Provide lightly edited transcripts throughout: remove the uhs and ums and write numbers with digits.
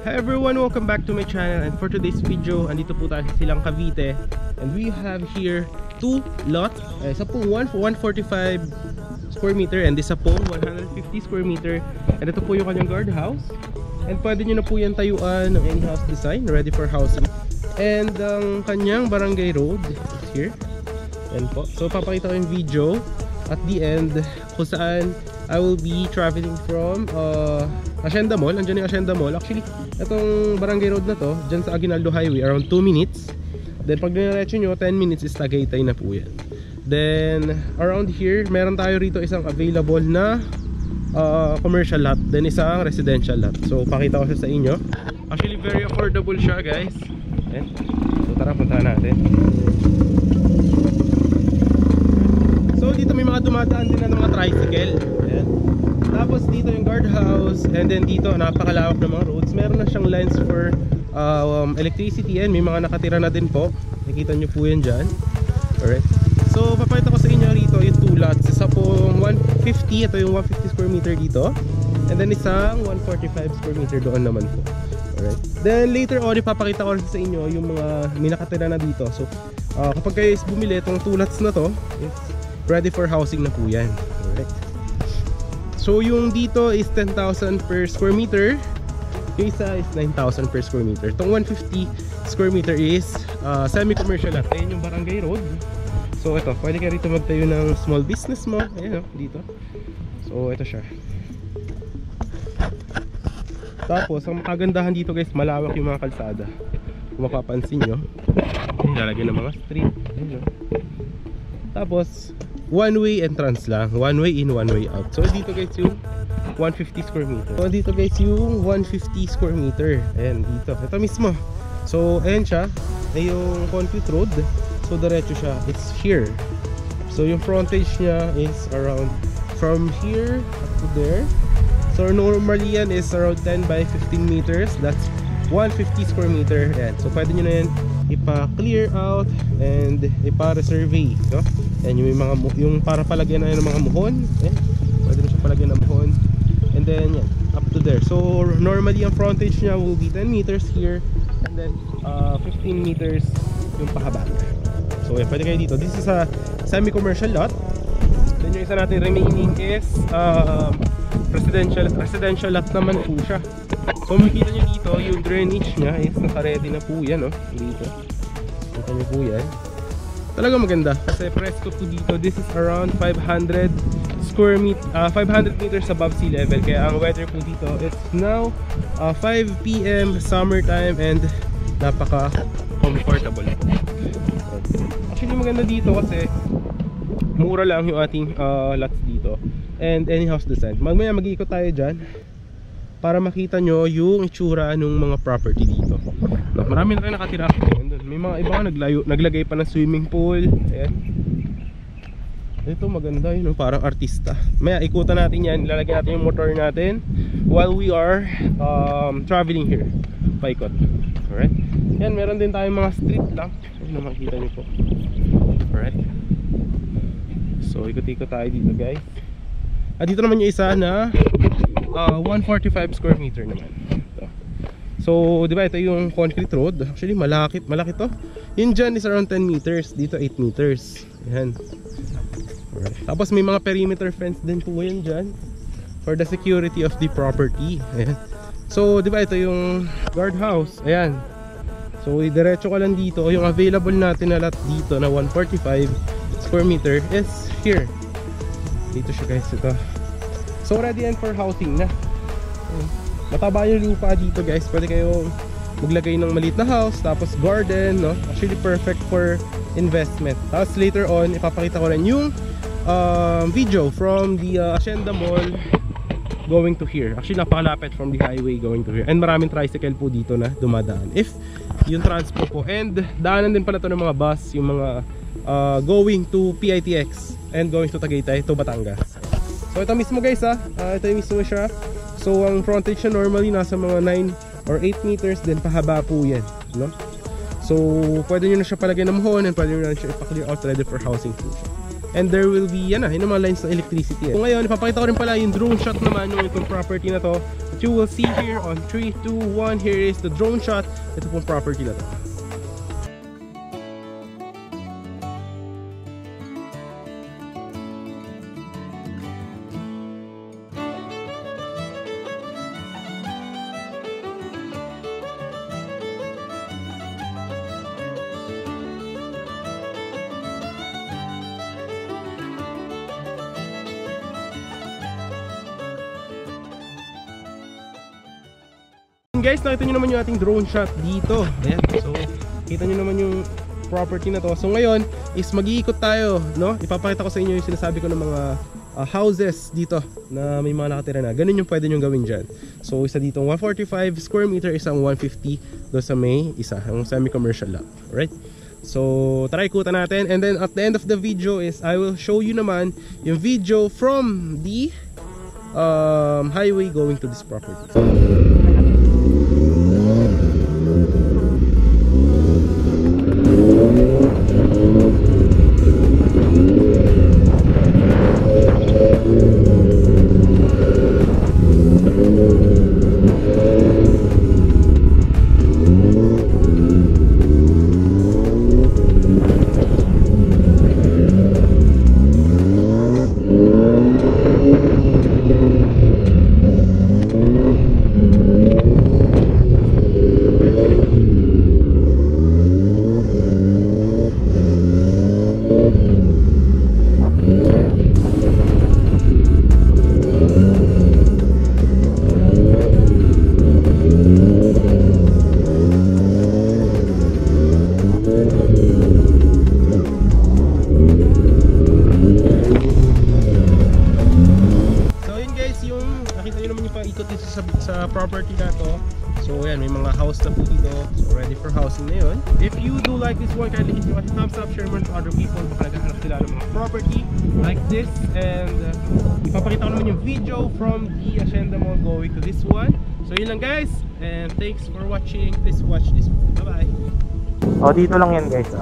Hi everyone, welcome back to my channel, and for today's video, andito po tayo sa Silang Cavite, and we have here two lots. Isa po 145 square meter and isa po 150 square meter, and ito po yung kanyang guardhouse, and pwede nyo na po yan tayuan ng any house design, ready for housing. And ang kanyang barangay road is here. Yan po, so papakita ko yung video at the end kung saan I will be traveling from Hacienda Mall. Andiyan yung Hacienda Mall. Actually, itong barangay road na to, dyan sa Aguinaldo Highway, around 2 minutes. Then pag diretso nyo, 10 minutes is Tagaytay na po yan. Then around here, meron tayo rito isang available na commercial lot, then isang residential lot. So pakita ko siya sa inyo. Actually very affordable siya, guys. Okay. So tara, puntahan natin. So dito may mga dumadaan din na mga tricycle. Ayan. Tapos dito yung guardhouse, and then dito napakalawak ng mga roads. Meron na siyang lines for electricity, and may mga nakatira na din po. Nakikita nyo po yan dyan. Alright. So papakita ko sa inyo rito yung two lots. Isa po 150, ito yung 150 square meter dito, and then isang 145 square meter doon naman po. Alright. Then later on ipapakita ko rin sa inyo yung mga may nakatira na dito. So kapag kayo is bumili itong two lots na to, it's ready for housing na po yan. Alright. So yung dito is 10,000 per square meter, yung isa is 9,000 per square meter. Itong 150 square meter is semi-commercial lot. Ayan yung barangay road. So ito, pwede kayo rito magtayo ng small business mo. Ayan o, dito. So ito siya. Tapos ang kagandahan dito, guys, malawak yung mga kalsada. Kung mapapansin nyo, nilalagyan ng mga street. Ayan o. Tapos one way entrance lang, one way in, one way out. So dito, guys, yung 150 square meter. So dito, guys, yung 150 square meter. Ayan, dito, ito mismo. So ayan siya, ay yung concrete road. So diretso siya, it's here. So yung frontage niya is around from here up to there. So normally yan is around 10 by 15 meters. That's 150 square meter. Ayan. So pwede nyo na yan ipa-clear out and ipa-resurvey, no? And yung mga yung para palagyan na yan ng mga muhon. Ayan. Pwede na siya palagyan ng muhon. And then yan, up to there. So normally ang frontage niya will be 10 meters here, and then 15 meters yung pahaba. So yeah, pwede kayo dito. This is a semi-commercial lot. Then yung isa natin remaining is residential lot naman po siya. So makikita nyo dito yung drainage nya is naka-ready na po yan, no? Dito makikita nyo po yan. Talaga maganda kasi presko po dito. This is around 500 square meter, 500 meters above sea level. Kaya ang weather po dito, it's now 5 PM summertime, and napaka comfortable po. Actually maganda dito kasi mura lang yung ating lots dito, and any house design. Mamaya mag-iikot tayo dyan para makita nyo yung itsura ng mga property dito. No, marami na rin nakatira. May mga iba naglagay pa ng swimming pool. Ayan. Ito maganda yun, parang artista. Maya ikutan natin yan, ilalagay natin yung motor natin while we are traveling here. Paikot. Alright. Yan, meron din tayong mga street lamp. So makikita nyo po. Alright. So ikot-ikot tayo dito, guys. At dito naman yung isa na 145 square meter naman. Ito. So di ba ito yung concrete road. Actually malaki to. Yung dyan is around 10 meters, dito 8 meters. Ayan. Alright. Tapos may mga perimeter fence din po yan dyan for the security of the property. Ayan. So di ba ito yung guardhouse. Ayan. So diretso ka lang dito. Yung available natin na lot dito na 145 square meter is here. Dito siya, guys, ito. So ready and for housing na. Mataba yung lupa dito, guys. Pwede kayong maglagay ng maliit na house, tapos garden, no? Actually perfect for investment. Tapos later on ipapakita ko rin yung video from the Hacienda Mall going to here. Actually napakalapit from the highway going to here, and maraming tricycle po dito na dumadaan if yung transpo po, and daanan din pala to ng mga bus, yung mga going to PITX and going to Tagaytay to Batangas. So ito mismo, guys, ito yung mismo siya. So ang frontage siya normally nasa mga 9 or 8 meters, then pahaba po yan, no? So pwede nyo na siya palagyan ng muhon, and pwede nyo na siya ipa-clear out, ready for housing po siya. And there will be yan na, yung mga lines ng electricity. So ngayon ipapakita ko rin pala yung drone shot naman yung itong property na to. At you will see here on 3, 2, 1. Here is the drone shot. Ito pong property na to. Guys, nakita nyo naman yung ating drone shot dito. Ayan, so kita nyo naman yung property na to. So ngayon is mag-iikot tayo, no? Ipapakita ko sa inyo yung sinasabi ko ng mga houses dito na may mga nakatira na. Ganun yung pwede nyo gawin dyan. So isa dito 145 square meter, isang 150 doon sa may isa, yung semi-commercial lot. Alright? So try ikutan natin, and then at the end of the video is I will show you naman yung video from the highway going to this property. Sa property na to. So ayan, may mga house na po dito. So ready for housing na yun. If you do like this one, kindly hit a thumbs up, share mo to other people. Baka naghahanap sila ng mga property like this. And ipapakita ko naman yung video from the Hacienda Mall going to this one. So yun lang guys, and thanks for watching. Please watch this one. Bye bye. O dito lang yan guys,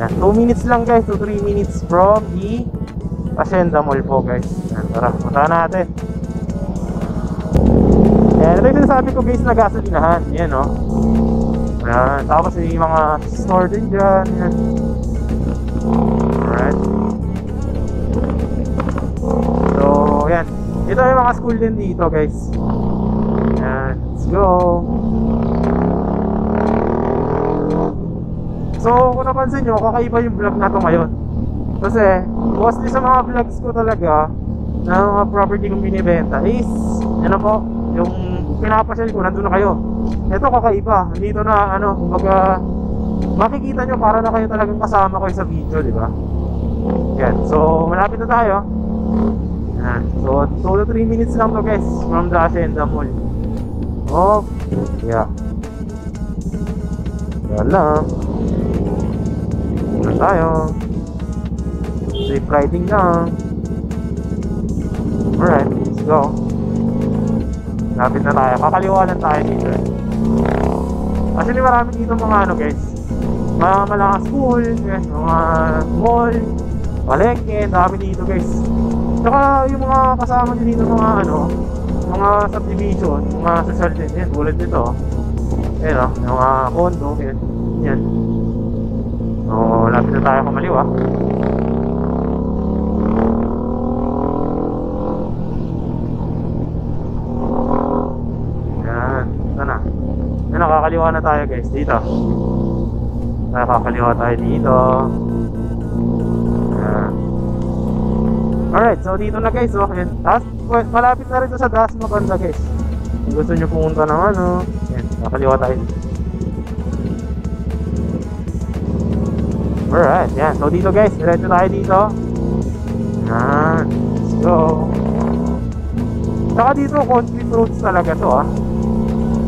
yan, 2 minutes lang guys to 3 minutes from the Hacienda Mall po guys. Yan, tara, punta natin. Yan, ito yung sinasabi ko guys na gasolinahan. Yan o. Yan, tapos may mga store din dyan. Yan. Alright. So, yan. Ito yung mga school din dito guys. Yan, let's go. So, kung napansin nyo, kakaiba yung vlog na to ngayon. Kasi, mostly sa mga vlogs ko talaga na mga property kong binibenta is, ano po, yung pinapasyal ko, nandun na kayo. Ito kakaiba, dito na ano, kumbaga makikita nyo para na kayo talagang kasama ko sa video, di ba? Yan, so malapit na tayo. Yan, so 2 to 3 minutes lang to guys from the Hacienda Mall. Oh, yeah. Yan lang. Yan tayo. Safe riding lang. Alright, let's go. Lapit na tayo, kakaliwa lang tayo dito. Actually marami dito mga ano guys, mga malakas school, yes, mga mall, palengke, dami dito guys. Tsaka yung mga kasama dito mga ano, mga subdivision, mga social din, yan, tulad dito. Yan o, yung mga condo, yan, yan. So, lapit na tayo kumaliwa. Nakakaliwa na tayo guys dito. Nakakaliwa tayo dito. Alright, so dito na guys. Okay. Tapos malapit na rin sa Dasma banda guys. Kung gusto nyo pumunta ng ano, yan, nakakaliwa tayo. Alright, yan. So dito guys, diretso tayo dito. Yan, let's go. Saka dito concrete roads talaga to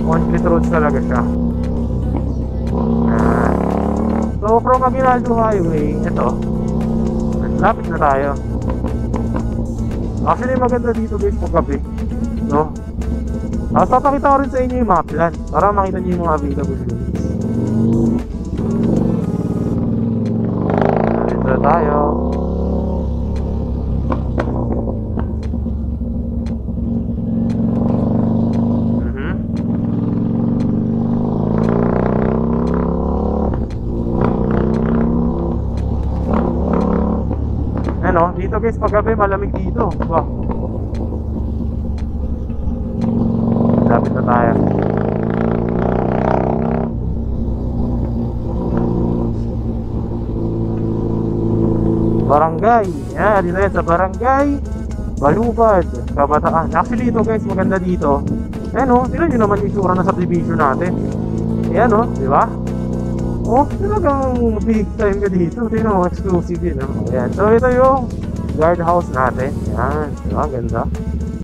concrete roads talaga siya. So from Aguinaldo Highway, ito, lapit na tayo. Actually maganda dito guys pag gabi, no? Tapos papakita ko rin sa inyo yung map plan para makita nyo yung mga available units. Dito na tayo. dito guys, pag gabi malamig dito. Diba? Lapit na tayo. Barangay. Yan, dito yan sa Barangay Balubad, Kabataan. Actually ito guys, maganda dito. Ayan o, tignan nyo naman yung itsura ng subdivision natin. Ayan o, di ba? Oh, talagang big time ka dito. Tignan mo, exclusive din. Ayan, so ito yung guardhouse natin. Ayan, di ba? Ganda.